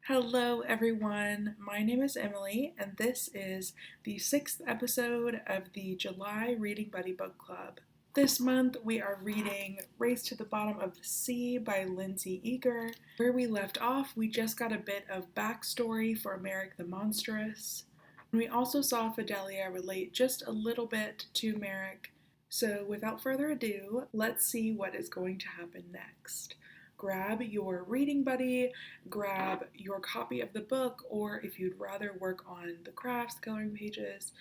Hello, everyone. My name is Emily, and this is the 6th episode of the July Reading Buddy Book Club. This month, we are reading Race to the Bottom of the Sea by Lindsay Eagar. Where we left off, we just got a bit of backstory for Merrick the Monstrous. We also saw Fidelia relate just a little bit to Merrick. So, without further ado, let's see what is going to happen next. Grab your reading buddy, grab your copy of the book, or if you'd rather work on the crafts, coloring pages,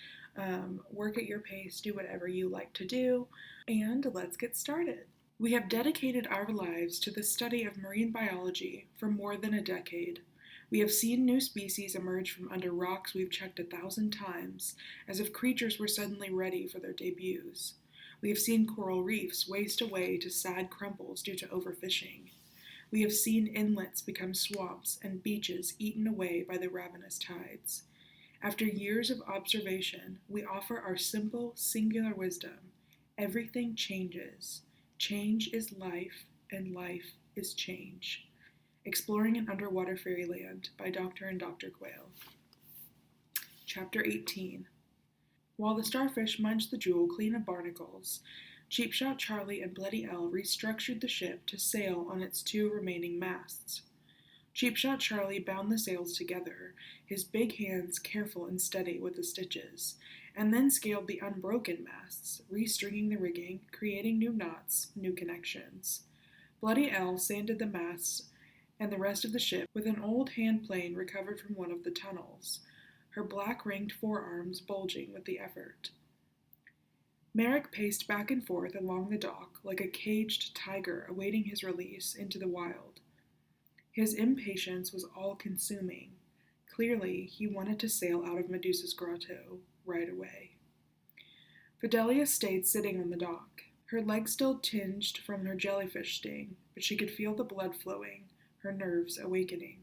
work at your pace, do whatever you like to do, and let's get started. We have dedicated our lives to the study of marine biology for more than a decade. We have seen new species emerge from under rocks we've checked 1,000 times, as if creatures were suddenly ready for their debuts. We have seen coral reefs waste away to sad crumples due to overfishing. We have seen inlets become swamps and beaches eaten away by the ravenous tides. After years of observation, we offer our simple, singular wisdom. Everything changes. Change is life, and life is change. Exploring an Underwater Fairyland by Dr. and Dr. Quayle. Chapter 18. While the starfish munched the jewel clean of barnacles, Cheapshot Charlie and Bloody Elle restructured the ship to sail on its 2 remaining masts. Cheapshot Charlie bound the sails together, his big hands careful and steady with the stitches, and then scaled the unbroken masts, restringing the rigging, creating new knots, new connections. Bloody Elle sanded the masts and the rest of the ship with an old hand plane recovered from one of the tunnels, her black-ringed forearms bulging with the effort. Merrick paced back and forth along the dock like a caged tiger awaiting his release into the wild. His impatience was all-consuming. Clearly, he wanted to sail out of Medusa's grotto right away. Fidelia stayed sitting on the dock. Her leg still tinged from her jellyfish sting, but she could feel the blood flowing, her nerves awakening.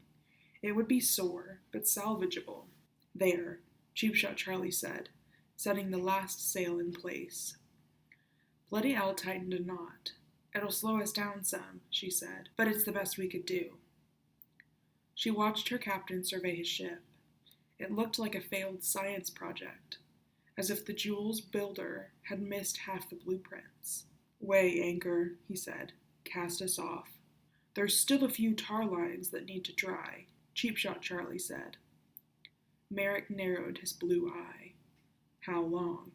It would be sore, but salvageable. There, Cheapshot Charlie said, setting the last sail in place. Bloody Elle tightened a knot. "It'll slow us down some," she said, "but it's the best we could do." She watched her captain survey his ship. It looked like a failed science project, as if the jewel's builder had missed half the blueprints. "Weigh anchor," he said. "Cast us off." "There's still a few tar lines that need to dry," Cheapshot Charlie said. Merrick narrowed his blue eye. "How long?"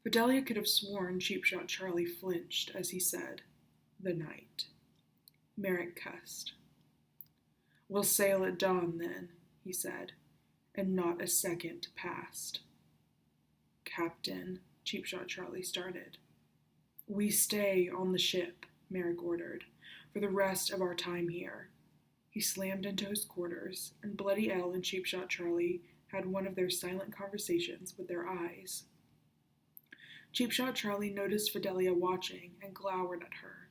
Fidelia could have sworn Cheapshot Charlie flinched as he said, "The night." Merrick cussed. "We'll sail at dawn, then," he said, and not a second passed. "Captain," Cheapshot Charlie started. "We stay on the ship," Merrick ordered, "for the rest of our time here." He slammed into his quarters, and Bloody Elle and Cheapshot Charlie had one of their silent conversations with their eyes. Cheapshot Charlie noticed Fidelia watching and glowered at her.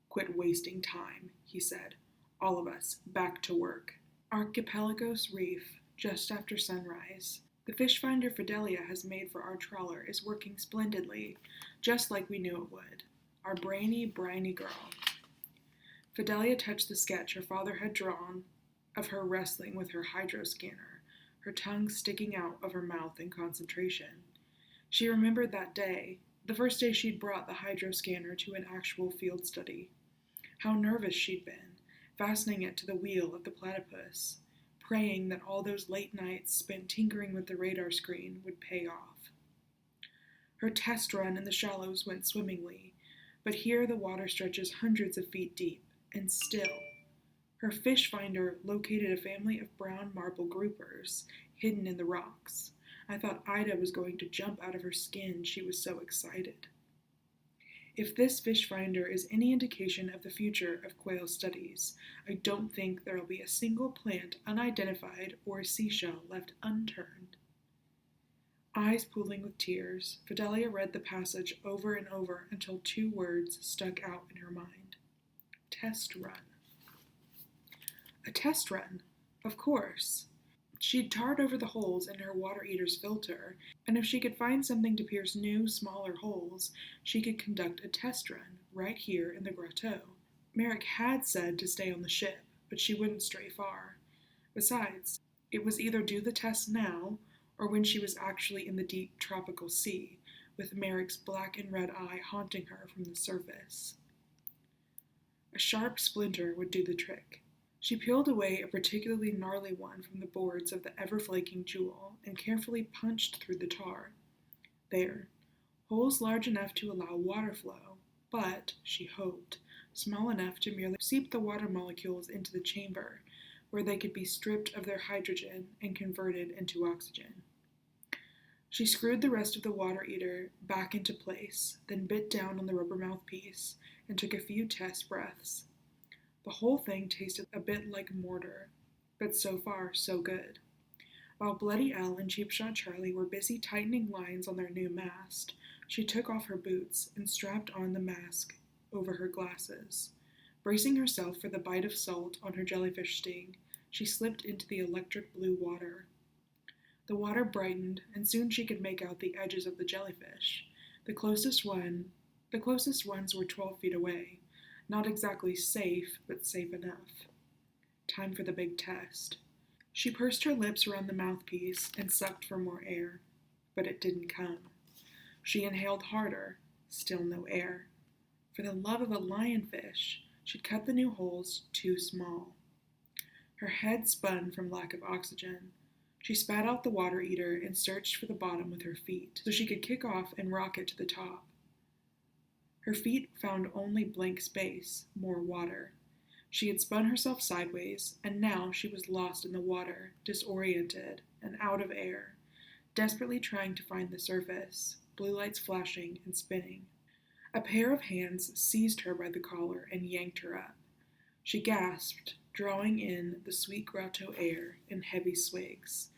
"Quit wasting time," he said. "All of us, back to work." Archipelagos Reef, just after sunrise. The fish finder Fidelia has made for our trawler is working splendidly, just like we knew it would. Our brainy, briny girl. Fidelia touched the sketch her father had drawn of her wrestling with her hydroscanner, her tongue sticking out of her mouth in concentration. She remembered that day, the first day she'd brought the hydroscanner to an actual field study. How nervous she'd been, fastening it to the wheel of the platypus, praying that all those late nights spent tinkering with the radar screen would pay off. Her test run in the shallows went swimmingly, but here the water stretches hundreds of feet deep, and still, her fish finder located a family of brown marble groupers hidden in the rocks. I thought Ida was going to jump out of her skin, she was so excited. If this fish finder is any indication of the future of quail studies, I don't think there'll be a single plant unidentified or a seashell left unturned. Eyes pooling with tears, Fidelia read the passage over and over until 2 words stuck out in her mind. Test run. A test run, of course. She'd tarred over the holes in her water eater's filter, and if she could find something to pierce new, smaller holes, she could conduct a test run right here in the grotto. Merrick had said to stay on the ship, but she wouldn't stray far. Besides, it was either do the test now or when she was actually in the deep tropical sea, with Merrick's black and red eye haunting her from the surface. A sharp splinter would do the trick. She peeled away a particularly gnarly one from the boards of the ever-flaking jewel and carefully punched through the tar. There, holes large enough to allow water flow, but, she hoped, small enough to merely seep the water molecules into the chamber, where they could be stripped of their hydrogen and converted into oxygen. She screwed the rest of the water eater back into place, then bit down on the rubber mouthpiece and took a few test breaths. The whole thing tasted a bit like mortar, but so far so good. While Bloody Elle and Cheap Shot Charlie were busy tightening lines on their new mast, she took off her boots and strapped on the mask over her glasses. Bracing herself for the bite of salt on her jellyfish sting, she slipped into the electric blue water. The water brightened, and soon she could make out the edges of the jellyfish. The closest ones were 12 feet away. Not exactly safe, but safe enough. Time for the big test. She pursed her lips around the mouthpiece and sucked for more air, but it didn't come. She inhaled harder, still no air. For the love of a lionfish, she'd cut the new holes too small. Her head spun from lack of oxygen. She spat out the water eater and searched for the bottom with her feet, so she could kick off and rocket to the top. Her feet found only blank space, more water. She had spun herself sideways, and now she was lost in the water, disoriented and out of air, desperately trying to find the surface, blue lights flashing and spinning. A pair of hands seized her by the collar and yanked her up. She gasped, drawing in the sweet grotto air in heavy swigs.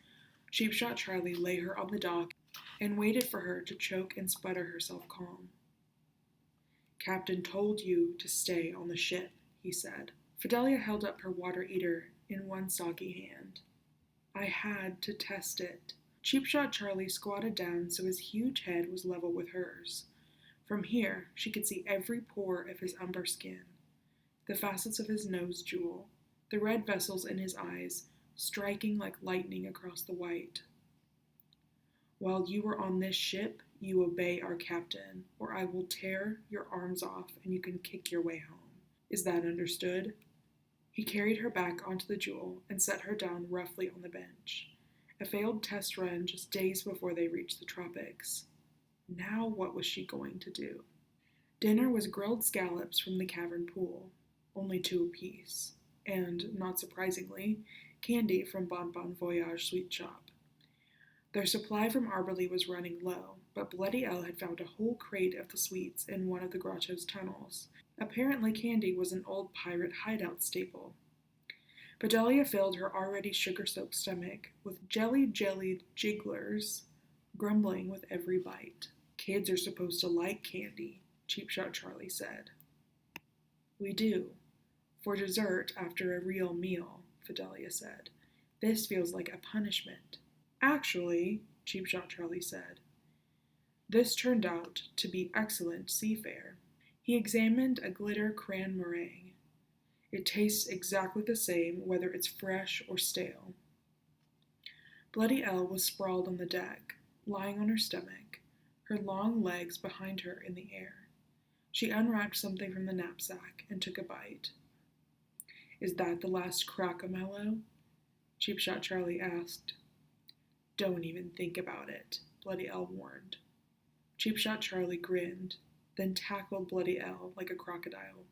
Cheap Shot Charlie lay her on the dock and waited for her to choke and sputter herself calm. "Captain told you to stay on the ship," he said. Fidelia held up her water eater in one soggy hand. "I had to test it." Cheap Shot Charlie squatted down so his huge head was level with hers. From here, she could see every pore of his umber skin, the facets of his nose jewel, the red vessels in his eyes striking like lightning across the white. "While you are on this ship, you obey our captain, or I will tear your arms off and you can kick your way home. Is that understood?" He carried her back onto the jewel and set her down roughly on the bench. A failed test run just days before they reached the tropics. Now what was she going to do? Dinner was grilled scallops from the cavern pool, only 2 apiece, and, not surprisingly, candy from Bon Bon Voyage Sweet Shop. Their supply from Arberley was running low, but Bloody Elle had found a whole crate of the sweets in one of the grotto's tunnels. Apparently candy was an old pirate hideout staple. Fidelia filled her already sugar-soaked stomach with jellied jigglers, grumbling with every bite. "Kids are supposed to like candy," Cheap Shot Charlie said. "We do. For dessert after a real meal," Fidelia said. "This feels like a punishment." "Actually," Cheap Shot Charlie said, "this turned out to be excellent seafare." He examined a glitter cran meringue. "It tastes exactly the same whether it's fresh or stale." Bloody Elle was sprawled on the deck, lying on her stomach, her long legs behind her in the air. She unwrapped something from the knapsack and took a bite. "Is that the last crocodile?" Cheap Shot Charlie asked. "Don't even think about it," Bloody Elle warned. Cheap Shot Charlie grinned, then tackled Bloody Elle like a crocodile.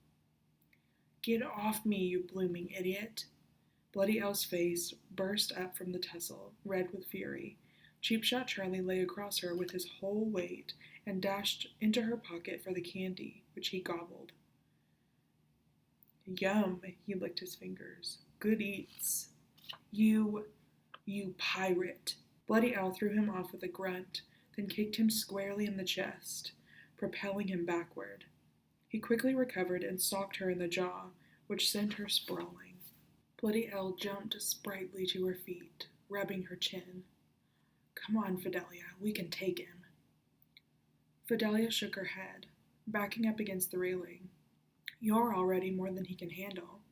"Get off me, you blooming idiot!" Bloody Elle's face burst up from the tussle, red with fury. Cheap Shot Charlie lay across her with his whole weight and dashed into her pocket for the candy, which he gobbled. "Yum," he licked his fingers. "Good eats." You pirate." Bloody Elle threw him off with a grunt, then kicked him squarely in the chest, propelling him backward. He quickly recovered and socked her in the jaw, which sent her sprawling. Bloody Elle jumped sprightly to her feet, rubbing her chin. "Come on, Fidelia, we can take him." Fidelia shook her head, backing up against the railing. "You're already more than he can handle."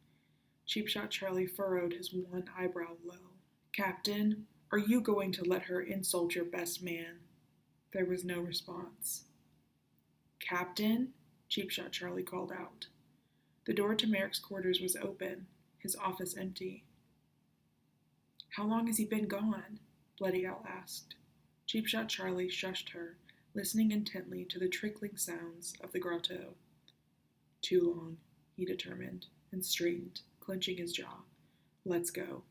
Cheap Shot Charlie furrowed his one eyebrow low. Captain, are you going to let her insult your best man? There was no response. Captain? Cheap Shot Charlie called out. The door to Merrick's quarters was open, his office empty. How long has he been gone? Bloody Al asked. Cheap Shot Charlie shushed her, listening intently to the trickling sounds of the grotto. Too long, he determined, and straightened, clenching his jaw. Let's go.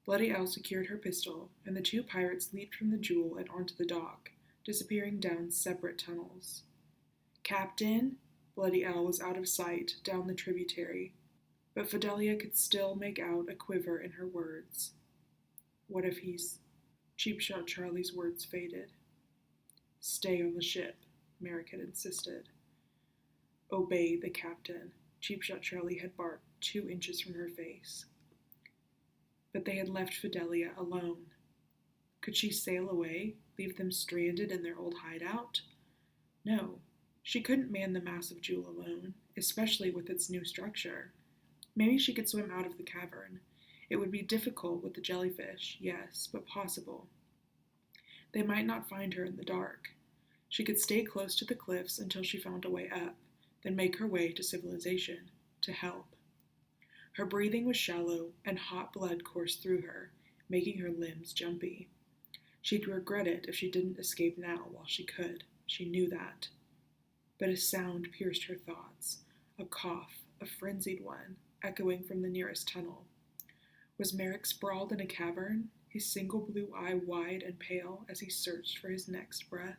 Bloody Al secured her pistol, and the two pirates leaped from the Jewel and onto the dock, disappearing down separate tunnels. Captain? Bloody Al was out of sight down the tributary, but Fidelia could still make out a quiver in her words. What if he's... Cheap Shot Charlie's words faded. Stay on the ship, Merrick had insisted. Obey the captain, Cheap Shot Charlie had barked 2 inches from her face. But they had left Fidelia alone. Could she sail away, leave them stranded in their old hideout? No, she couldn't man the massive Jewel alone, especially with its new structure. Maybe she could swim out of the cavern. It would be difficult with the jellyfish, yes, but possible. They might not find her in the dark. She could stay close to the cliffs until she found a way up, then make her way to civilization, to help. Her breathing was shallow, and hot blood coursed through her, making her limbs jumpy. She'd regret it if she didn't escape now while she could. She knew that. But a sound pierced her thoughts, a cough, a frenzied one, echoing from the nearest tunnel. Was Merrick sprawled in a cavern, his single blue eye wide and pale as he searched for his next breath?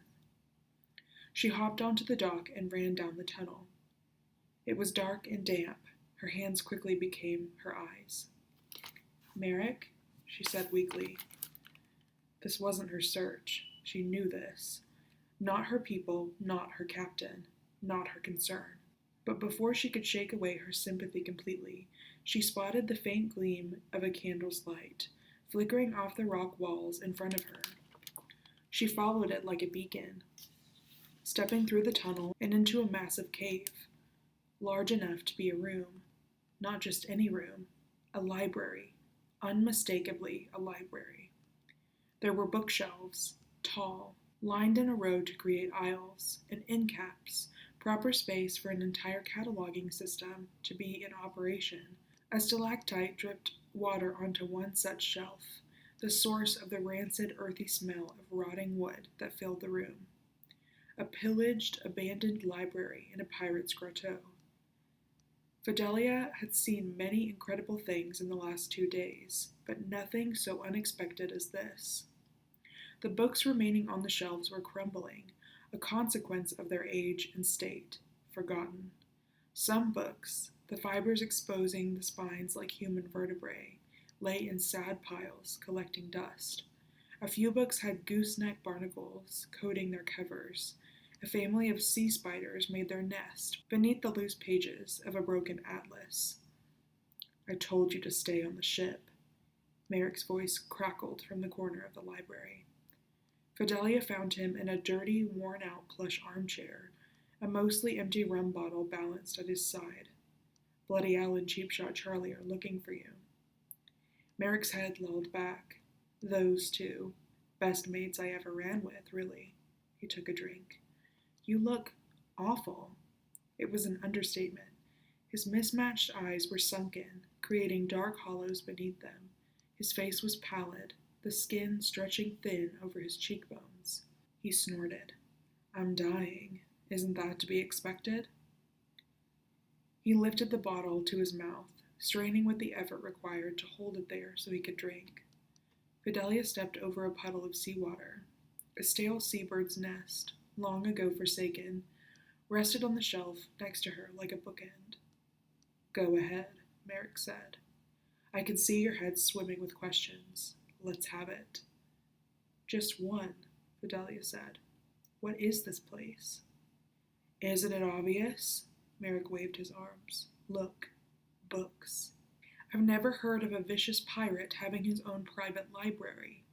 She hopped onto the dock and ran down the tunnel. It was dark and damp. Her hands quickly became her eyes. Merrick, she said weakly. This wasn't her search. She knew this. Not her people, not her captain, not her concern. But before she could shake away her sympathy completely, she spotted the faint gleam of a candle's light, flickering off the rock walls in front of her. She followed it like a beacon, stepping through the tunnel and into a massive cave, large enough to be a room. Not just any room, a library, unmistakably a library. There were bookshelves, tall, lined in a row to create aisles, and end caps, proper space for an entire cataloging system to be in operation. A stalactite dripped water onto one such shelf, the source of the rancid, earthy smell of rotting wood that filled the room. A pillaged, abandoned library in a pirate's grotto. Fidelia had seen many incredible things in the last 2 days, but nothing so unexpected as this. The books remaining on the shelves were crumbling, a consequence of their age and state, forgotten. Some books, the fibers exposing the spines like human vertebrae, lay in sad piles, collecting dust. A few books had gooseneck barnacles coating their covers. A family of sea spiders made their nest beneath the loose pages of a broken atlas. I told you to stay on the ship. Merrick's voice crackled from the corner of the library. Fidelia found him in a dirty, worn-out plush armchair, a mostly empty rum bottle balanced at his side. Bloody Al and Cheap Shot Charlie are looking for you. Merrick's head lolled back. Those two. Best mates I ever ran with, really. He took a drink. You look awful. It was an understatement. His mismatched eyes were sunken, creating dark hollows beneath them. His face was pallid, the skin stretching thin over his cheekbones. He snorted. I'm dying. Isn't that to be expected? He lifted the bottle to his mouth, straining with the effort required to hold it there so he could drink. Fidelia stepped over a puddle of seawater. A stale seabird's nest, long ago forsaken, rested on the shelf next to her like a bookend. Go ahead, Merrick said. I can see your head swimming with questions. Let's have it. Just one, Fidelia said. What is this place? Isn't it obvious? Merrick waved his arms. Look, books. I've never heard of a vicious pirate having his own private library.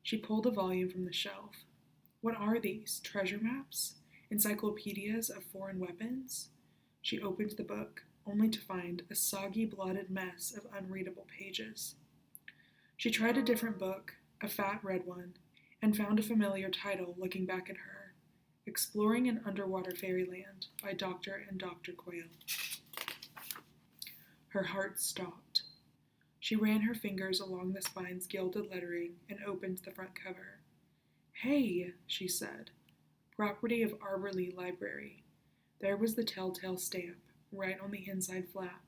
She pulled a volume from the shelf. What are these? Treasure maps? Encyclopedias of foreign weapons? She opened the book. only to find a soggy, blotted mess of unreadable pages. She tried a different book, a fat red one, and found a familiar title looking back at her, Exploring an Underwater Fairyland by Dr. and Dr. Quayle. Her heart stopped. She ran her fingers along the spine's gilded lettering and opened the front cover. "Hey," she said. "Property of Arborlee Library." There was the telltale stamp, right on the inside flap.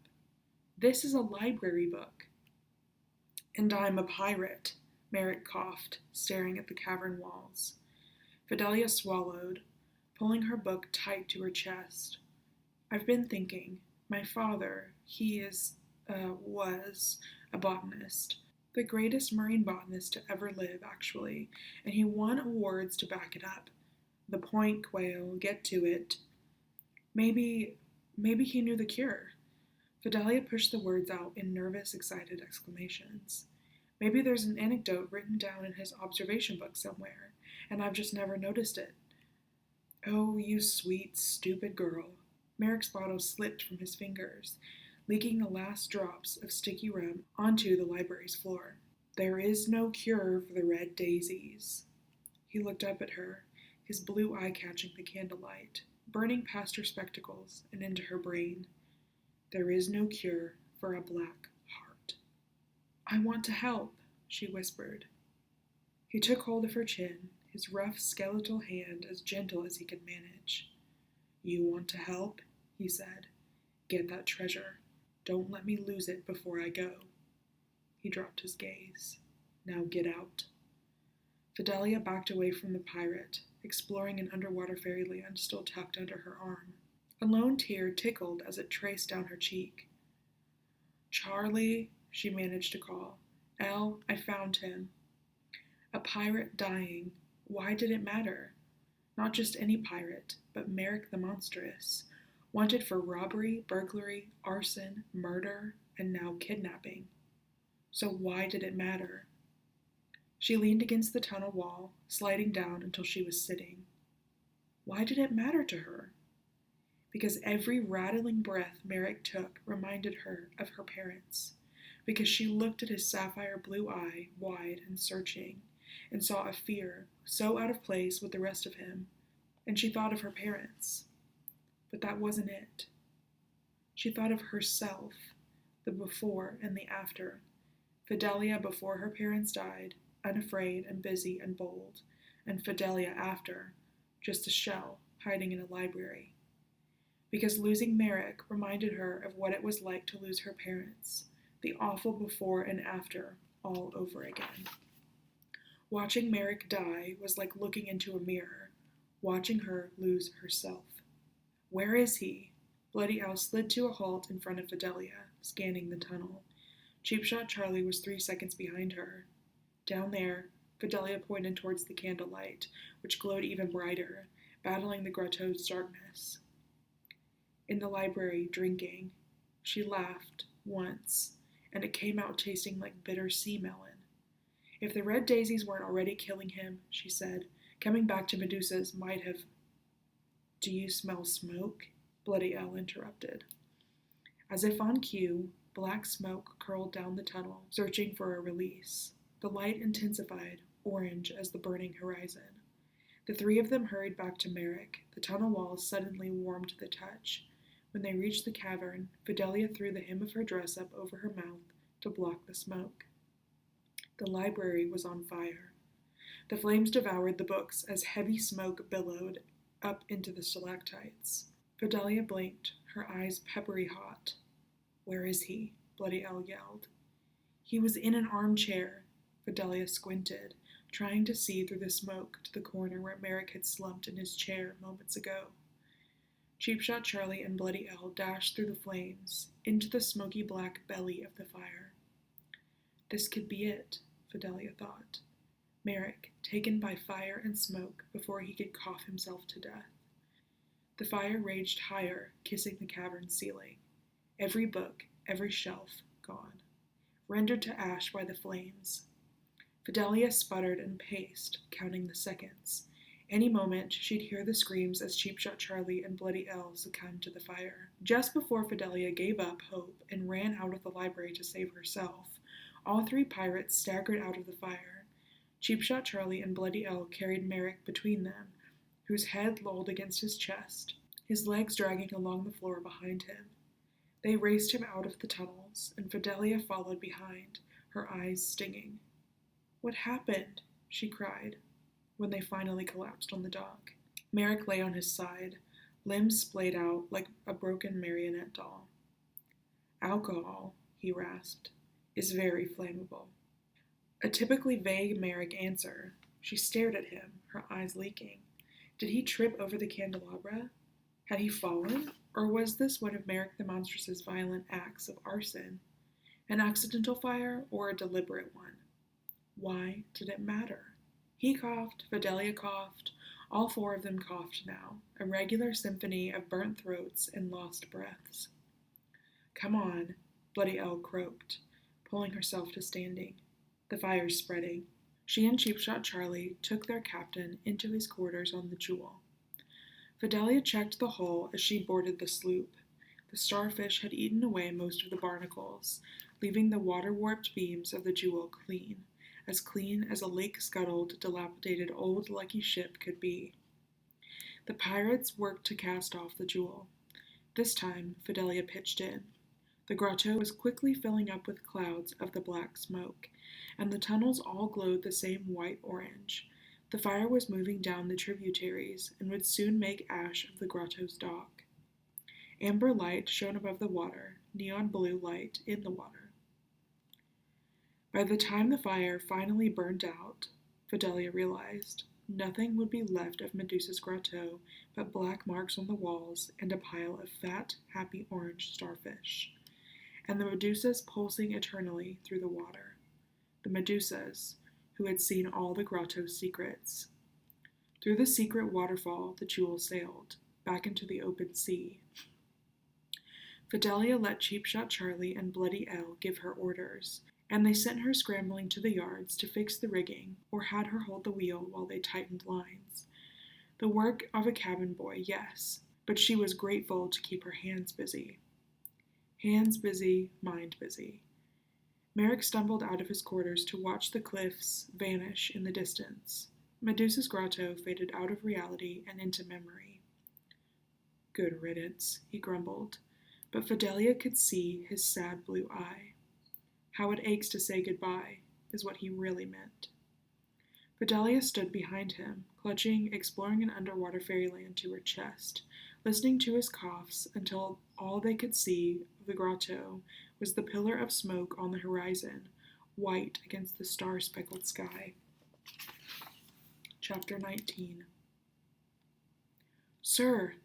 "This is a library book." "And I'm a pirate," Merrick coughed, staring at the cavern walls. Fidelia swallowed, pulling her book tight to her chest. "I've been thinking. My father, was a botanist. The greatest marine botanist to ever live, actually, and he won awards to back it up. The point, Quayle, get to it. Maybe he knew the cure." Fidelia pushed the words out in nervous, excited exclamations. "Maybe there's an anecdote written down in his observation book somewhere, and I've just never noticed it." "Oh, you sweet, stupid girl." Merrick's bottle slipped from his fingers, leaking the last drops of sticky rum onto the library's floor. "There is no cure for the red daisies." He looked up at her, his blue eye catching the candlelight, burning past her spectacles and into her brain. "There is no cure for a black heart." "I want to help," she whispered. He took hold of her chin, his rough skeletal hand as gentle as he could manage. "You want to help?" he said. "Get that treasure. Don't let me lose it before I go." He dropped his gaze. "Now get out." Fidelia backed away from the pirate, exploring an underwater fairyland still tucked under her arm. A lone tear tickled as it traced down her cheek. "Charlie," she managed to call. "Elle, I found him." A pirate dying. Why did it matter? Not just any pirate, but Merrick the Monstrous, wanted for robbery, burglary, arson, murder, and now kidnapping. So why did it matter? She leaned against the tunnel wall, sliding down until she was sitting. Why did it matter to her? Because every rattling breath Merrick took reminded her of her parents. Because she looked at his sapphire blue eye, wide and searching, and saw a fear so out of place with the rest of him, and she thought of her parents. But that wasn't it. She thought of herself, the before and the after. Fidelia before her parents died, unafraid and busy and bold, and Fidelia after, just a shell hiding in a library. Because losing Merrick reminded her of what it was like to lose her parents, the awful before and after, all over again. Watching Merrick die was like looking into a mirror, watching her lose herself. "Where is he?" Bloody Al slid to a halt in front of Fidelia, scanning the tunnel. Cheap Shot Charlie was 3 seconds behind her. "Down there," Fidelia pointed towards the candlelight, which glowed even brighter, battling the grotto's darkness. "In the library, drinking." She laughed, once, and it came out tasting like bitter sea melon. "If the red daisies weren't already killing him," she said, "coming back to Medusa's might have—" "Do you smell smoke?" Bloody Al interrupted. As if on cue, black smoke curled down the tunnel, searching for a release. The light intensified, orange as the burning horizon. The three of them hurried back to Merrick, the tunnel walls suddenly warm to the touch. When they reached the cavern, Fidelia threw the hem of her dress up over her mouth to block the smoke. The library was on fire. The flames devoured the books as heavy smoke billowed up into the stalactites. Fidelia blinked, her eyes peppery hot. "Where is he?" Bloody Al yelled. "He was in an armchair." Fidelia squinted, trying to see through the smoke to the corner where Merrick had slumped in his chair moments ago. Cheap Shot Charlie and Bloody Al dashed through the flames, into the smoky black belly of the fire. This could be it, Fidelia thought. Merrick, taken by fire and smoke before he could cough himself to death. The fire raged higher, kissing the cavern ceiling. Every book, every shelf, gone, rendered to ash by the flames. Fidelia sputtered and paced, counting the seconds. Any moment, she'd hear the screams as Cheap Shot Charlie and Bloody Elle succumbed to the fire. Just before Fidelia gave up hope and ran out of the library to save herself, all three pirates staggered out of the fire. Cheap Shot Charlie and Bloody Elle carried Merrick between them, whose head lolled against his chest, his legs dragging along the floor behind him. They raced him out of the tunnels, and Fidelia followed behind, her eyes stinging. "What happened?" she cried, when they finally collapsed on the dock. Merrick lay on his side, limbs splayed out like a broken marionette doll. "Alcohol," he rasped, "is very flammable." A typically vague Merrick answer. She stared at him, her eyes leaking. Did he trip over the candelabra? Had he fallen? Or was this one of Merrick the Monstrous's violent acts of arson? An accidental fire or a deliberate one? Why did it matter? He coughed, Fidelia coughed, all four of them coughed now, a regular symphony of burnt throats and lost breaths. "Come on," Bloody Elle croaked, pulling herself to standing. "The fire's spreading." She and Cheap Shot Charlie took their captain into his quarters on the Jewel. Fidelia checked the hull as she boarded the sloop. The starfish had eaten away most of the barnacles, leaving the water-warped beams of the Jewel clean as a lake-scuttled, dilapidated old Lucky ship could be. The pirates worked to cast off the Jewel. This time, Fidelia pitched in. The grotto was quickly filling up with clouds of the black smoke, and the tunnels all glowed the same white-orange. The fire was moving down the tributaries and would soon make ash of the grotto's dock. Amber light shone above the water, neon blue light in the water. By the time the fire finally burned out, Fidelia realized nothing would be left of Medusa's grotto but black marks on the walls and a pile of fat, happy orange starfish. And the Medusas pulsing eternally through the water. The Medusas, who had seen all the grotto's secrets. Through the secret waterfall the Jewel sailed, back into the open sea. Fidelia let Cheap Shot Charlie and Bloody Elle give her orders, and they sent her scrambling to the yards to fix the rigging, or had her hold the wheel while they tightened lines. The work of a cabin boy, yes, but she was grateful to keep her hands busy. Hands busy, mind busy. Merrick stumbled out of his quarters to watch the cliffs vanish in the distance. Medusa's grotto faded out of reality and into memory. "Good riddance," he grumbled, but Fidelia could see his sad blue eye. How it aches to say goodbye, is what he really meant. Fidelia stood behind him, clutching Exploring an Underwater Fairyland to her chest, listening to his coughs until all they could see of the grotto was the pillar of smoke on the horizon, white against the star-speckled sky. Chapter 19. "Sir!"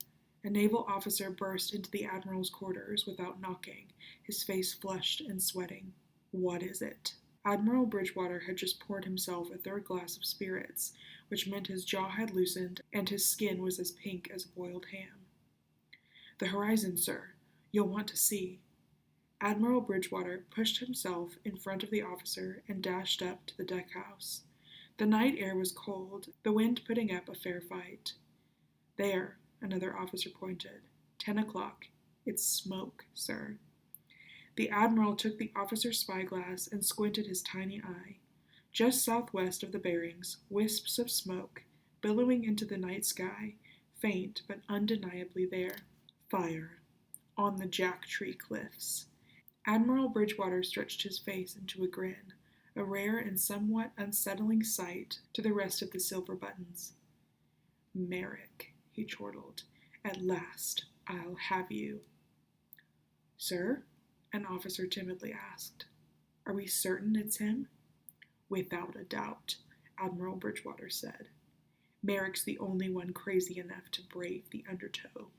A naval officer burst into the Admiral's quarters without knocking, his face flushed and sweating. "What is it?" Admiral Bridgewater had just poured himself a third glass of spirits, which meant his jaw had loosened and his skin was as pink as boiled ham. "The horizon, sir. You'll want to see." Admiral Bridgewater pushed himself in front of the officer and dashed up to the deckhouse. The night air was cold, the wind putting up a fair fight. "There," another officer pointed. 10 o'clock. "It's smoke, sir." The Admiral took the officer's spyglass and squinted his tiny eye. Just southwest of the bearings, wisps of smoke, billowing into the night sky, faint but undeniably there. Fire. On the Jack Tree Cliffs. Admiral Bridgewater stretched his face into a grin, a rare and somewhat unsettling sight to the rest of the silver buttons. "Merrick," he chortled, "at last I'll have you." "Sir?" an officer timidly asked. "Are we certain it's him?" "Without a doubt," Admiral Bridgewater said. "Merrick's the only one crazy enough to brave the undertow."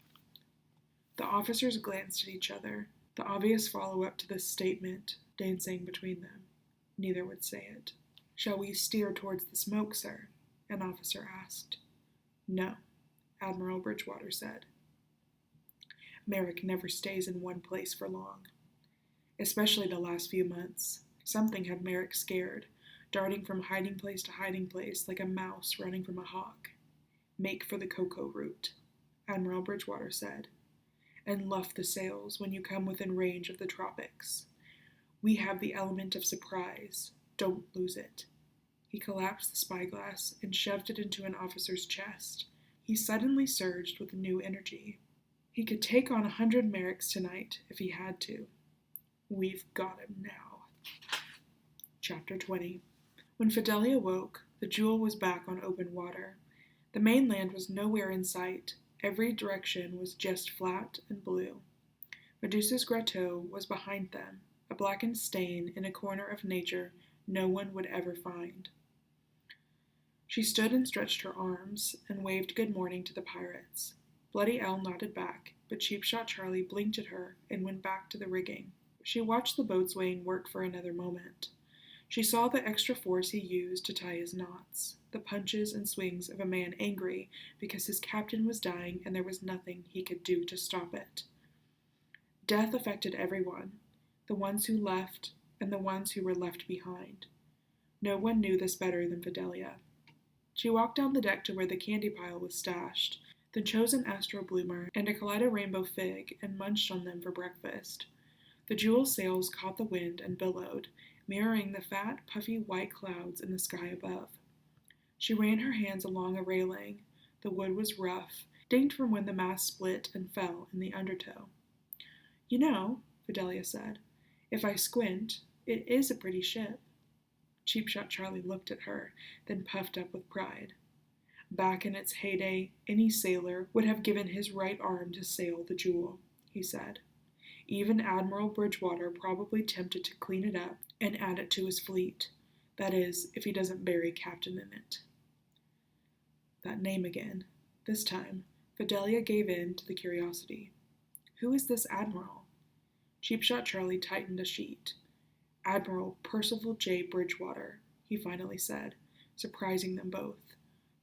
The officers glanced at each other, the obvious follow-up to this statement dancing between them. Neither would say it. "Shall we steer towards the smoke, sir?" an officer asked. "No," Admiral Bridgewater said. "Merrick never stays in one place for long. Especially the last few months. Something had Merrick scared, darting from hiding place to hiding place like a mouse running from a hawk. Make for the cocoa root, Admiral Bridgewater said, and luff the sails when you come within range of the tropics. We have the element of surprise. Don't lose it. He collapsed the spyglass and shoved it into an officer's chest. He suddenly surged with new energy. He could take on 100 Merricks tonight if he had to. We've got him now. Chapter 20. When Fidelia woke, the Jewel was back on open water. The mainland was nowhere in sight. Every direction was just flat and blue. Medusa's grotto was behind them, a blackened stain in a corner of nature no one would ever find. She stood and stretched her arms and waved good morning to the pirates. Bloody Elle nodded back, but Cheap Shot Charlie blinked at her and went back to the rigging. She watched the boatswain work for another moment. She saw the extra force he used to tie his knots, the punches and swings of a man angry because his captain was dying and there was nothing he could do to stop it. Death affected everyone, the ones who left and the ones who were left behind. No one knew this better than Fidelia. She walked down the deck to where the candy pile was stashed, then chose an astro bloomer and a Kaleido rainbow fig and munched on them for breakfast. The Jewel's sails caught the wind and billowed, mirroring the fat, puffy white clouds in the sky above. She ran her hands along a railing. The wood was rough, dinged from when the mast split and fell in the undertow. You know, Fidelia said, if I squint, it is a pretty ship. Cheap Shot Charlie looked at her, then puffed up with pride. Back in its heyday, any sailor would have given his right arm to sail the Jewel, he said. Even Admiral Bridgewater probably tempted to clean it up and add it to his fleet. That is, if he doesn't bury Captain in it. That name again. This time, Fidelia gave in to the curiosity. Who is this Admiral? Cheap Shot Charlie tightened a sheet. Admiral Percival J. Bridgewater, he finally said, surprising them both.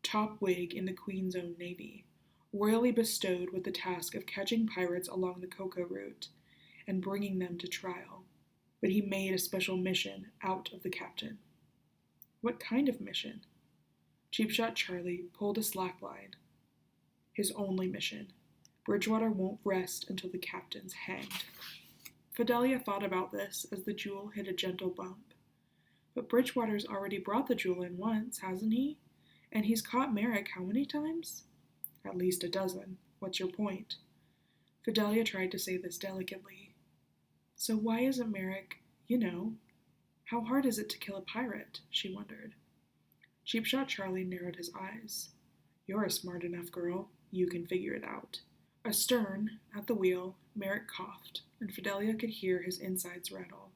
Top wig in the Queen's Own Navy, royally bestowed with the task of catching pirates along the cocoa route and bringing them to trial. But he made a special mission out of the captain. What kind of mission? Cheap Shot Charlie pulled a slack line. His only mission. Bridgewater won't rest until the captain's hanged. Fidelia thought about this as the Jewel hit a gentle bump. But Bridgewater's already brought the Jewel in once, hasn't he? And he's caught Merrick how many times? At least a dozen. What's your point? Fidelia tried to say this delicately. So why isn't Merrick, how hard is it to kill a pirate? She wondered. Cheap Shot Charlie narrowed his eyes. You're a smart enough girl. You can figure it out. Astern, at the wheel, Merrick coughed, and Fidelia could hear his insides rattle.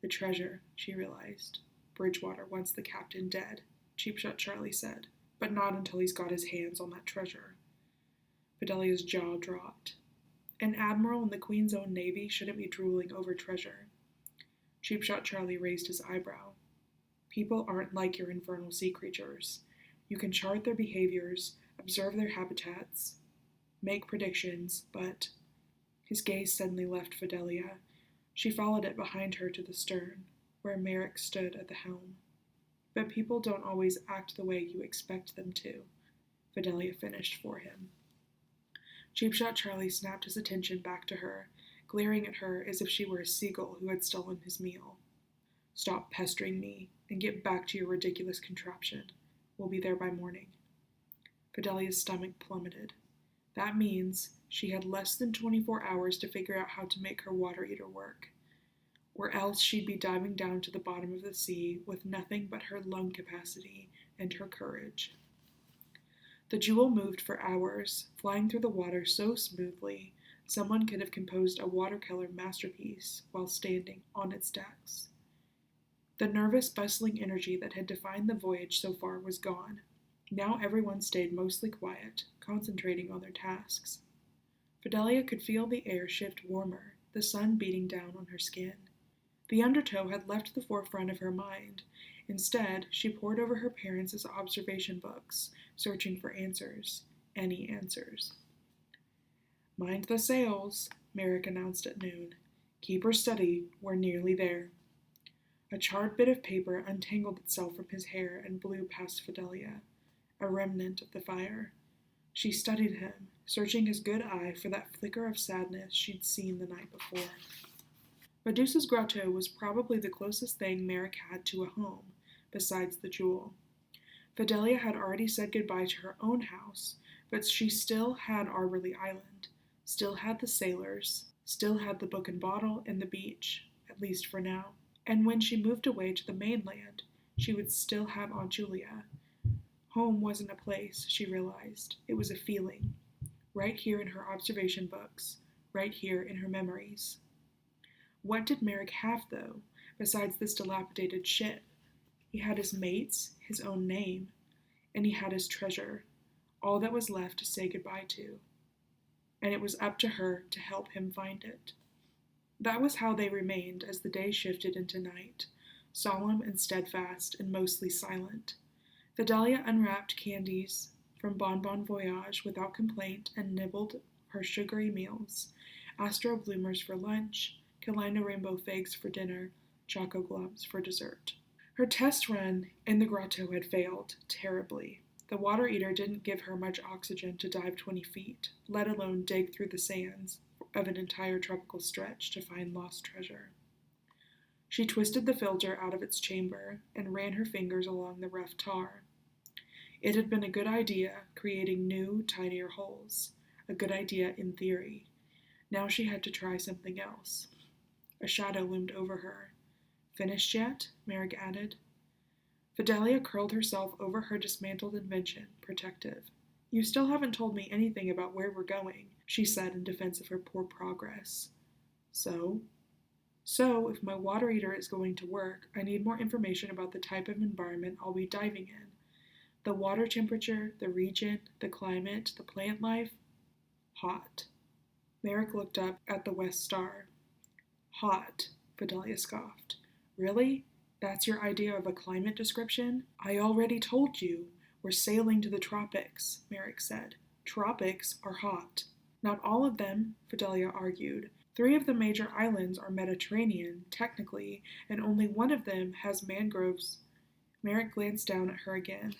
The treasure, she realized. Bridgewater wants the captain dead, Cheap Shot Charlie said, but not until he's got his hands on that treasure. Fidelia's jaw dropped. An admiral in the Queen's Own Navy shouldn't be drooling over treasure. Cheap Shot Charlie raised his eyebrow. People aren't like your infernal sea creatures. You can chart their behaviors, observe their habitats, make predictions, but... His gaze suddenly left Fidelia. She followed it behind her to the stern, where Merrick stood at the helm. But people don't always act the way you expect them to, Fidelia finished for him. Cheap Shot Charlie snapped his attention back to her, glaring at her as if she were a seagull who had stolen his meal. Stop pestering me and get back to your ridiculous contraption. We'll be there by morning. Fidelia's stomach plummeted. That means she had less than 24 hours to figure out how to make her water eater work, or else she'd be diving down to the bottom of the sea with nothing but her lung capacity and her courage. The Jewel moved for hours, flying through the water so smoothly someone could have composed a watercolor masterpiece while standing on its decks. The nervous, bustling energy that had defined the voyage so far was gone. Now everyone stayed mostly quiet, concentrating on their tasks. Fidelia could feel the air shift warmer, the sun beating down on her skin. The undertow had left the forefront of her mind. Instead, she pored over her parents' observation books, searching for answers. Any answers. Mind the sails, Merrick announced at noon. Keep her steady, we're nearly there. A charred bit of paper untangled itself from his hair and blew past Fidelia. a remnant of the fire. She studied him, searching his good eye for that flicker of sadness she'd seen the night before. Medusa's grotto was probably the closest thing Merrick had to a home, besides the jewel. Fidelia had already said goodbye to her own house, but she still had Arborley Island, still had the sailors, still had the book and bottle and the beach, at least for now. And when she moved away to the mainland, she would still have Aunt Julia. Home wasn't a place, she realized. It was a feeling, right here in her observation books, right here in her memories. What did Merrick have, though, besides this dilapidated ship? He had his mates, his own name, and he had his treasure, all that was left to say goodbye to. And it was up to her to help him find it. That was how they remained as the day shifted into night, solemn and steadfast and mostly silent. Fidelia unwrapped candies from Bon Bon Voyage without complaint and nibbled her sugary meals, Astro Bloomers for lunch, Kalina Rainbow Figs for dinner, Choco Globs for dessert. Her test run in the grotto had failed terribly. The water eater didn't give her much oxygen to dive 20 feet, let alone dig through the sands of an entire tropical stretch to find lost treasure. She twisted the filter out of its chamber and ran her fingers along the rough tar. It had been a good idea, creating new, tinier holes. A good idea in theory. Now she had to try something else. A shadow loomed over her. Finished yet? Merrick added. Fidelia curled herself over her dismantled invention, protective. You still haven't told me anything about where we're going, she said in defense of her poor progress. So, if my water eater is going to work, I need more information about the type of environment I'll be diving in. The water temperature, the region, the climate, the plant life. Hot. Merrick looked up at the West Star. Hot, Fidelia scoffed. Really? That's your idea of a climate description? I already told you. We're sailing to the tropics, Merrick said. Tropics are hot. Not all of them, Fidelia argued. 3 of the major islands are Mediterranean, technically, and only one of them has mangroves. Merrick glanced down at her again,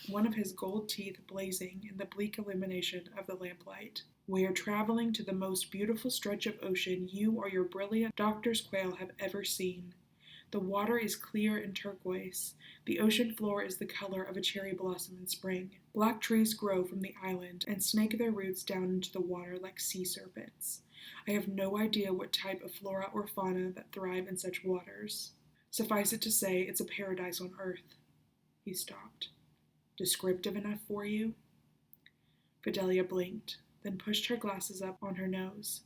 one of his gold teeth blazing in the bleak illumination of the lamplight. We are traveling to the most beautiful stretch of ocean you or your brilliant doctor's quail have ever seen. The water is clear and turquoise. The ocean floor is the color of a cherry blossom in spring. Black trees grow from the island and snake their roots down into the water like sea serpents. I have no idea what type of flora or fauna that thrive in such waters. Suffice it to say, it's a paradise on earth. He stopped. Descriptive enough for you? Fidelia blinked, then pushed her glasses up on her nose.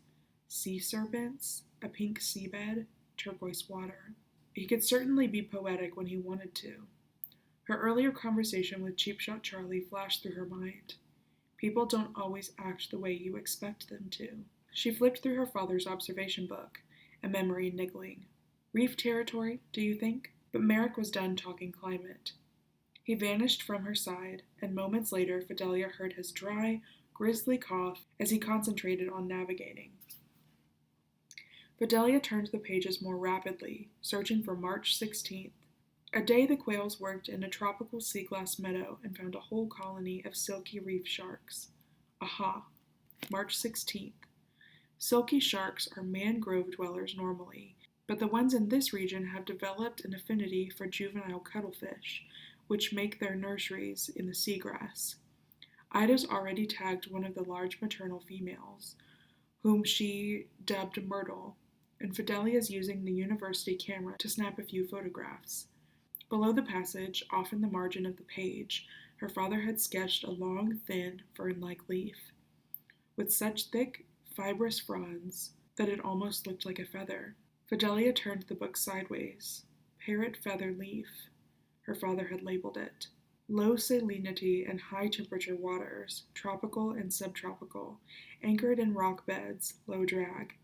Sea serpents, a pink seabed, turquoise water. He could certainly be poetic when he wanted to. Her earlier conversation with Cheap Shot Charlie flashed through her mind. People don't always act the way you expect them to. She flipped through her father's observation book, a memory niggling. Reef territory, do you think? But Merrick was done talking climate. He vanished from her side, and moments later Fidelia heard his dry, grisly cough as he concentrated on navigating. Fidelia turned the pages more rapidly, searching for March 16th. A day the quails worked in a tropical sea glass meadow and found a whole colony of silky reef sharks. Aha! March 16th. Silky sharks are mangrove dwellers normally, but the ones in this region have developed an affinity for juvenile cuttlefish, which make their nurseries in the seagrass. Ida's already tagged one of the large maternal females, whom she dubbed Myrtle, and Fidelia's using the university camera to snap a few photographs. Below the passage, off in the margin of the page, her father had sketched a long, thin, fern-like leaf, with such thick, fibrous fronds that it almost looked like a feather. Fidelia turned the book sideways. Parrot feather leaf, her father had labeled it. Low salinity and high temperature waters, tropical and subtropical, anchored in rock beds, low drag.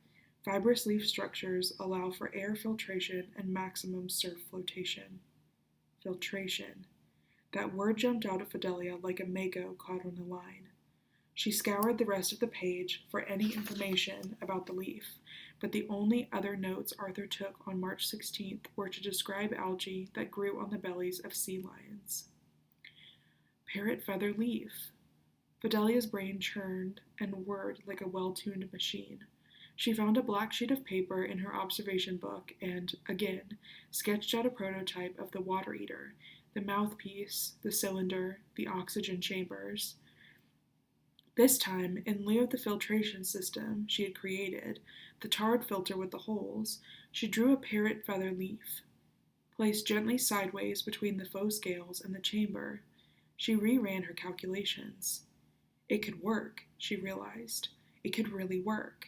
Fibrous leaf structures allow for air filtration and maximum surf flotation. Filtration. That word jumped out at Fidelia like a mako caught on a line. She scoured the rest of the page for any information about the leaf, but the only other notes Arthur took on March 16th were to describe algae that grew on the bellies of sea lions. Parrot feather leaf. Fidelia's brain churned and whirred like a well-tuned machine. She found a black sheet of paper in her observation book and, again, sketched out a prototype of the water eater, the mouthpiece, the cylinder, the oxygen chambers. This time, in lieu of the filtration system she had created, the tarred filter with the holes, she drew a parrot feather leaf, placed gently sideways between the faux scales and the chamber. She reran her calculations. It could work, she realized. It could really work.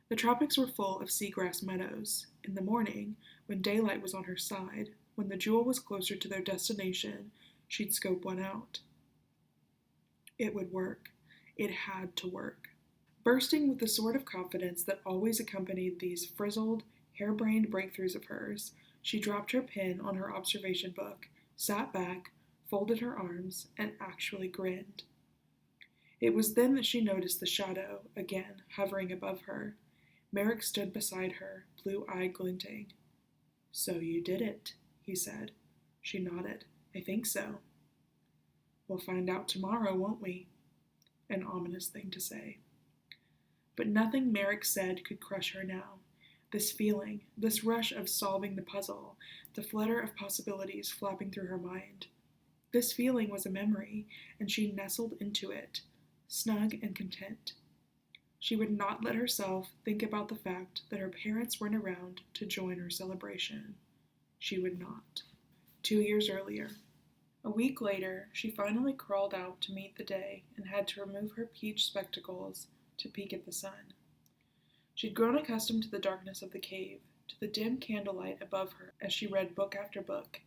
The tropics were full of seagrass meadows. In the morning, when daylight was on her side, when the jewel was closer to their destination, she'd scope one out. It would work. It had to work. Bursting with the sort of confidence that always accompanied these frizzled, harebrained breakthroughs of hers, she dropped her pen on her observation book, sat back, folded her arms, and actually grinned. It was then that she noticed the shadow, again, hovering above her. Merrick stood beside her, blue eye glinting. "So you did it," he said. She nodded. "I think so." "We'll find out tomorrow, won't we?" An ominous thing to say. But nothing Merrick said could crush her now. This feeling, this rush of solving the puzzle, the flutter of possibilities flapping through her mind. This feeling was a memory, and she nestled into it, snug and content. She would not let herself think about the fact that her parents weren't around to join her celebration. She would not. 2 years earlier. A week later, she finally crawled out to meet the day and had to remove her peach spectacles to peek at the sun. She'd grown accustomed to the darkness of the cave, to the dim candlelight above her as she read book after book.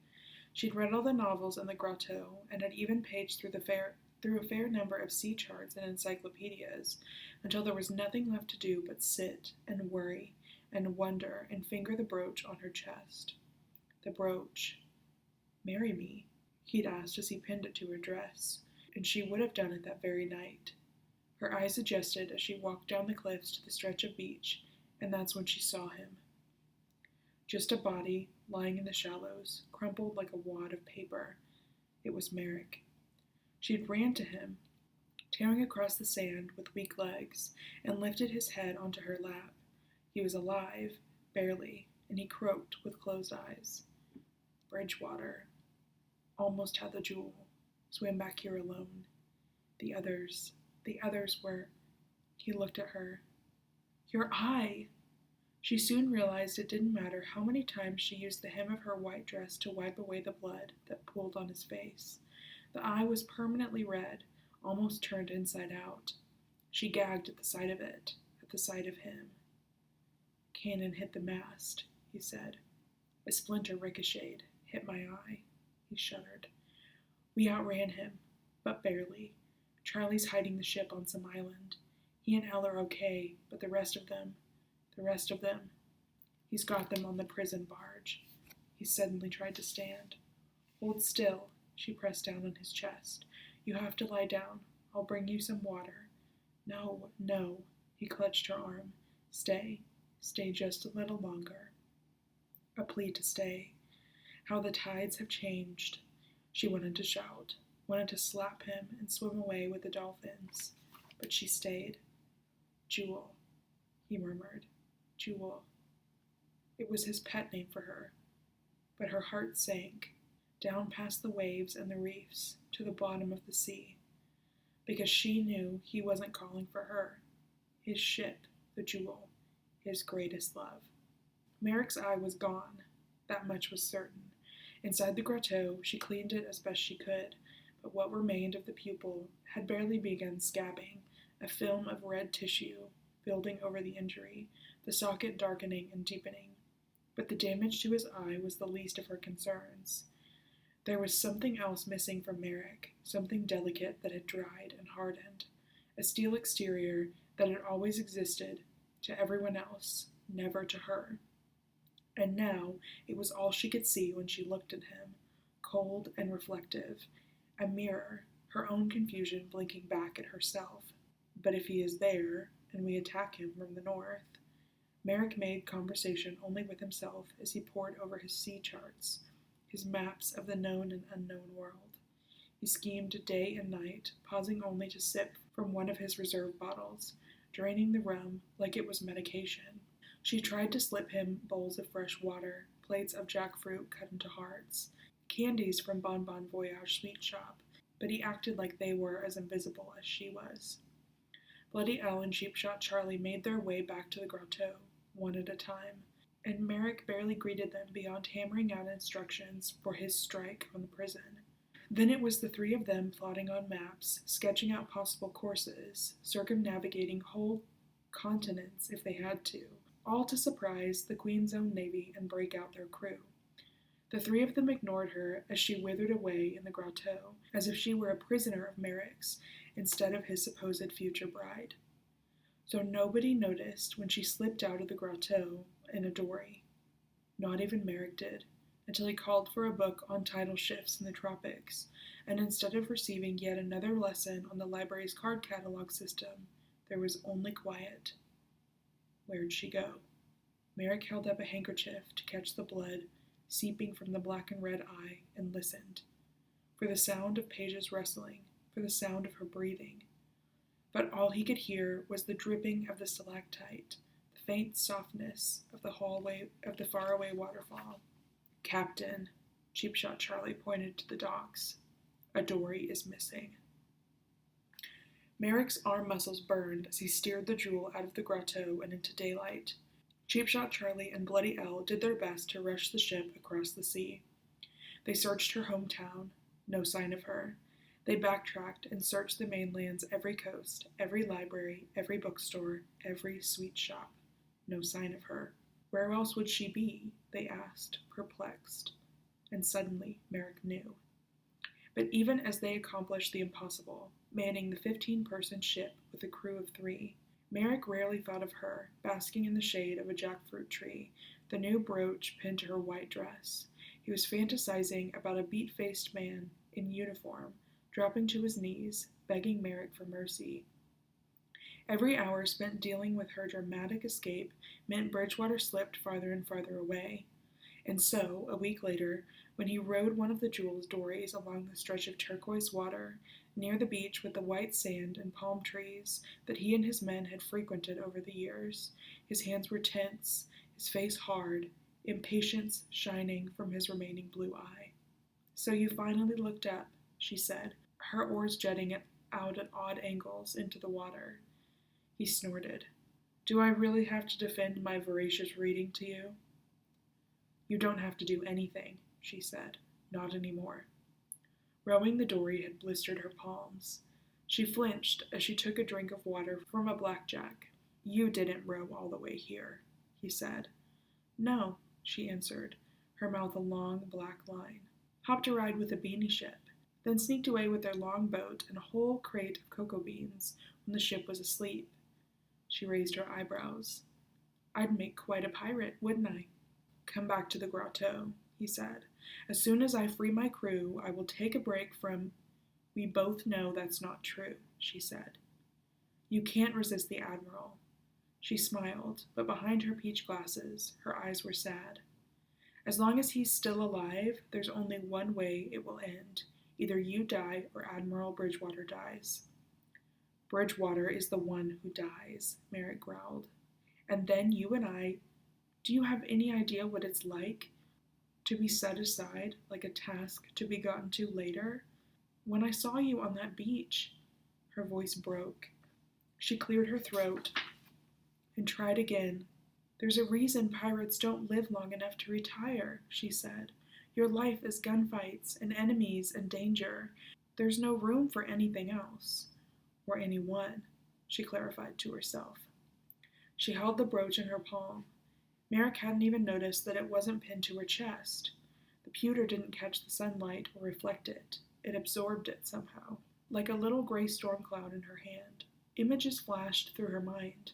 She'd read all the novels in the grotto and had even paged through a fair number of sea charts and encyclopedias until there was nothing left to do but sit and worry and wonder and finger the brooch on her chest. The brooch. "Marry me," he'd asked as he pinned it to her dress, and she would have done it that very night. Her eyes adjusted as she walked down the cliffs to the stretch of beach, and that's when she saw him. Just a body, lying in the shallows, crumpled like a wad of paper. It was Merrick. She'd ran to him, tearing across the sand with weak legs, and lifted his head onto her lap. He was alive, barely, and he croaked with closed eyes. "Bridgewater. Almost had the jewel. Swam back here alone. The others were..." He looked at her. "Your eye!" She soon realized it didn't matter how many times she used the hem of her white dress to wipe away the blood that pooled on his face. The eye was permanently red, almost turned inside out. She gagged at the sight of it, at the sight of him. "Cannon hit the mast," he said. "A splinter ricocheted, hit my eye." He shuddered. "We outran him, but barely. Charlie's hiding the ship on some island. He and Elle are okay, but the rest of them, he's got them on the prison barge." He suddenly tried to stand. "Hold still," she pressed down on his chest. "You have to lie down. I'll bring you some water." "No, no." He clutched her arm. Stay just a little longer." A plea to stay. How the tides have changed. She wanted to shout, wanted to slap him and swim away with the dolphins, but she stayed. "Jewel," he murmured. "Jewel." It was his pet name for her, but her heart sank, down past the waves and the reefs, to the bottom of the sea, because she knew he wasn't calling for her. His ship, the Jewel, his greatest love. Merrick's eye was gone, that much was certain. Inside the grotto, she cleaned it as best she could, but what remained of the pupil had barely begun scabbing, a film of red tissue building over the injury, the socket darkening and deepening. But the damage to his eye was the least of her concerns. There was something else missing from Merrick, something delicate that had dried and hardened, a steel exterior that had always existed to everyone else, never to her. And now it was all she could see when she looked at him, cold and reflective, a mirror, her own confusion blinking back at herself. But if he is there, and we attack him from the north... Merrick made conversation only with himself as he pored over his sea charts, his maps of the known and unknown world. He schemed day and night, pausing only to sip from one of his reserve bottles, draining the rum like it was medication. She tried to slip him bowls of fresh water, plates of jackfruit cut into hearts, candies from Bon Bon Voyage sweet shop, but he acted like they were as invisible as she was. Bloody Elle and Cheapshot Charlie made their way back to the grotto, one at a time, and Merrick barely greeted them beyond hammering out instructions for his strike on the prison. Then it was the three of them plotting on maps, sketching out possible courses, circumnavigating whole continents if they had to, all to surprise the Queen's own navy and break out their crew. The three of them ignored her as she withered away in the grotto, as if she were a prisoner of Merrick's instead of his supposed future bride. So nobody noticed when she slipped out of the grotto in a dory. Not even Merrick did, until he called for a book on tidal shifts in the tropics, and instead of receiving yet another lesson on the library's card catalog system, there was only quiet. Where'd she go? Merrick held up a handkerchief to catch the blood seeping from the black and red eye and listened, for the sound of Paige's wrestling, for the sound of her breathing. But all he could hear was the dripping of the stalactite, the faint softness of the faraway waterfall. Captain, Cheapshot Charlie pointed to the docks. A dory is missing. Merrick's arm muscles burned as he steered the Jewel out of the grotto and into daylight. Cheapshot Charlie and Bloody Elle did their best to rush the ship across the sea. They searched her hometown. No sign of her. They backtracked and searched the mainland's every coast, every library, every bookstore, every sweet shop. No sign of her. Where else would she be? They asked, perplexed. And suddenly Merrick knew. But even as they accomplished the impossible, manning the 15-person ship with a crew of 3, Merrick rarely thought of her, basking in the shade of a jackfruit tree, the new brooch pinned to her white dress. He was fantasizing about a beat-faced man in uniform, dropping to his knees, begging Merrick for mercy. Every hour spent dealing with her dramatic escape meant Bridgewater slipped farther and farther away. And so, a week later, when he rowed one of the Jewel's dories along the stretch of turquoise water, near the beach with the white sand and palm trees that he and his men had frequented over the years, his hands were tense, his face hard, impatience shining from his remaining blue eye. "So you finally looked up," she said, her oars jutting out at odd angles into the water. He snorted. "Do I really have to defend my voracious reading to you?" "You don't have to do anything," she said. "Not anymore." Rowing the dory had blistered her palms. She flinched as she took a drink of water from a blackjack. "You didn't row all the way here," he said. "No," she answered, her mouth a long black line. "Hopped a ride with a beanie ship, then sneaked away with their long boat and a whole crate of cocoa beans when the ship was asleep." She raised her eyebrows. "I'd make quite a pirate, wouldn't I?" "Come back to the grotto," he said. "As soon as I free my crew, I will take a break from—" "We both know that's not true," she said. "You can't resist the Admiral." She smiled, but behind her peach glasses, her eyes were sad. "As long as he's still alive, there's only one way it will end. Either you die or Admiral Bridgewater dies." "Bridgewater is the one who dies," Merrick growled. "And then you and I— do you have any idea what it's like? To be set aside like a task to be gotten to later? When I saw you on that beach—" Her voice broke. She cleared her throat and tried again. "There's a reason pirates don't live long enough to retire," she said. "Your life is gunfights and enemies and danger. There's no room for anything else. Or anyone," she clarified to herself. She held the brooch in her palm. Merrick hadn't even noticed that it wasn't pinned to her chest. The pewter didn't catch the sunlight or reflect it. It absorbed it somehow, like a little gray storm cloud in her hand. Images flashed through her mind.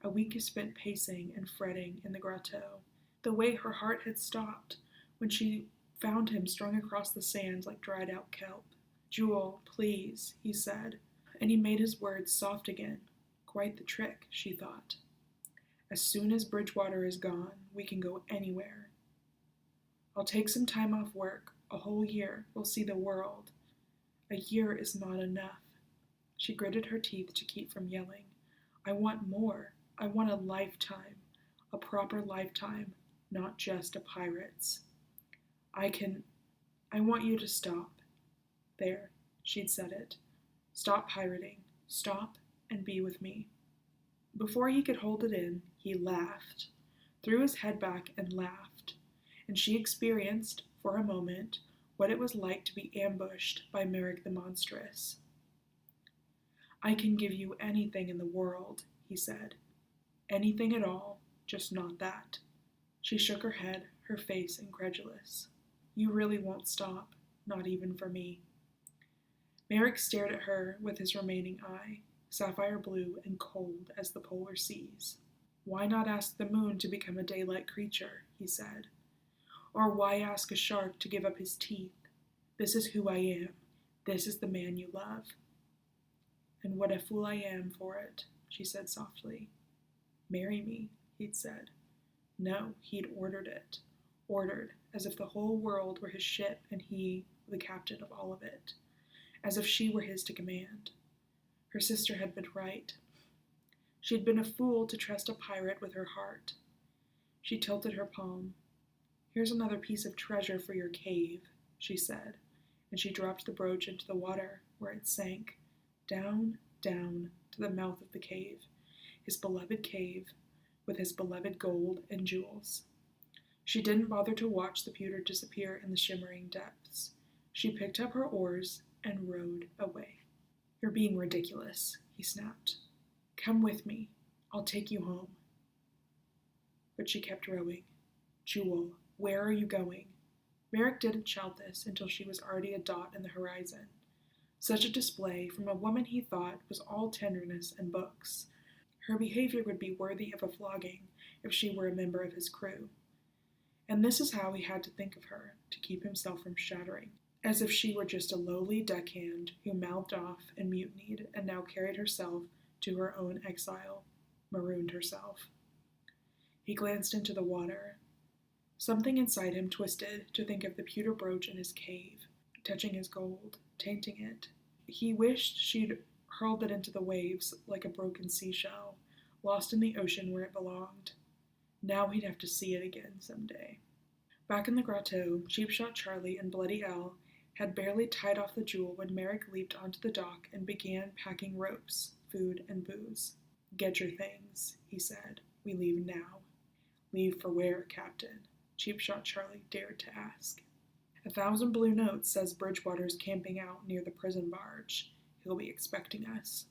A week spent pacing and fretting in the grotto. The way her heart had stopped when she found him strung across the sands like dried-out kelp. "Jewel, please," he said, and he made his words soft again. Quite the trick, she thought. "As soon as Bridgewater is gone, we can go anywhere. I'll take some time off work, a whole year. We'll see the world. A year is not enough. She gritted her teeth to keep from yelling. I want more. I want a lifetime. A proper lifetime, not just a pirate's. I want you to stop. There, she'd said it. Stop pirating. Stop and be with me. Before he could hold it in, he laughed, threw his head back and laughed, and she experienced, for a moment, what it was like to be ambushed by Merrick the Monstrous. I can give you anything in the world, he said. Anything at all, just not that. She shook her head, her face incredulous. You really won't stop, not even for me. Merrick stared at her with his remaining eye, sapphire blue and cold as the polar seas. Why not ask the moon to become a daylight creature, he said. Or why ask a shark to give up his teeth? This is who I am. This is the man you love. And what a fool I am for it, she said softly. Marry me, he'd said. No, he'd ordered it. Ordered, as if the whole world were his ship and he the captain of all of it. As if she were his to command. Her sister had been right. She had been a fool to trust a pirate with her heart. She tilted her palm. Here's another piece of treasure for your cave, she said, and she dropped the brooch into the water, where it sank, down, down, to the mouth of the cave, his beloved cave, with his beloved gold and jewels. She didn't bother to watch the pewter disappear in the shimmering depths. She picked up her oars and rowed away. You're being ridiculous, he snapped. Come with me. I'll take you home. But she kept rowing. Jewel, where are you going? Merrick didn't shout this until she was already a dot in the horizon. Such a display from a woman he thought was all tenderness and books. Her behavior would be worthy of a flogging if she were a member of his crew. And this is how he had to think of her, to keep himself from shattering, as if she were just a lowly deckhand who mouthed off and mutinied and now carried herself to her own exile, marooned herself. He glanced into the water. Something inside him twisted to think of the pewter brooch in his cave, touching his gold, tainting it. He wished she'd hurled it into the waves like a broken seashell, lost in the ocean where it belonged. Now he'd have to see it again someday. Back in the grotto, Cheapshot Charlie and Bloody Al had barely tied off the jewel when Merrick leaped onto the dock and began packing ropes, food, and booze. Get your things, he said. We leave now. Leave for where, Captain? Cheapshot Charlie dared to ask. 1,000 blue notes says Bridgewater's camping out near the prison barge. He'll be expecting us.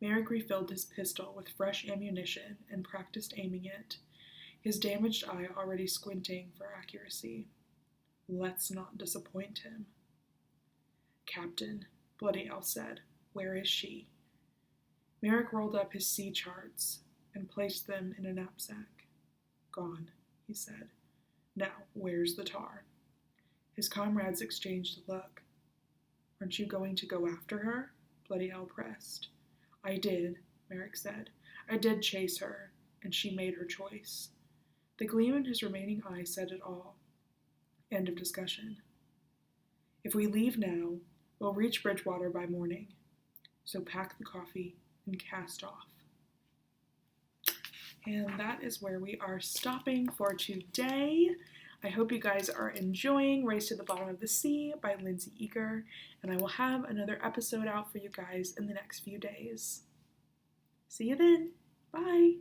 Merrick refilled his pistol with fresh ammunition and practiced aiming it, his damaged eye already squinting for accuracy. Let's not disappoint him. Captain, Bloody Al said, where is she? Merrick rolled up his sea charts and placed them in a knapsack. Gone, he said. Now, where's the tar? His comrades exchanged a look. Aren't you going to go after her? Bloody Al pressed. I did, Merrick said. I did chase her, and she made her choice. The gleam in his remaining eye said it all. End of discussion. If we leave now, we'll reach Bridgewater by morning. So pack the coffee and cast off. And that is where we are stopping for today. I hope you guys are enjoying Race to the Bottom of the Sea by Lindsay Eagar, and I will have another episode out for you guys in the next few days. See you then. Bye.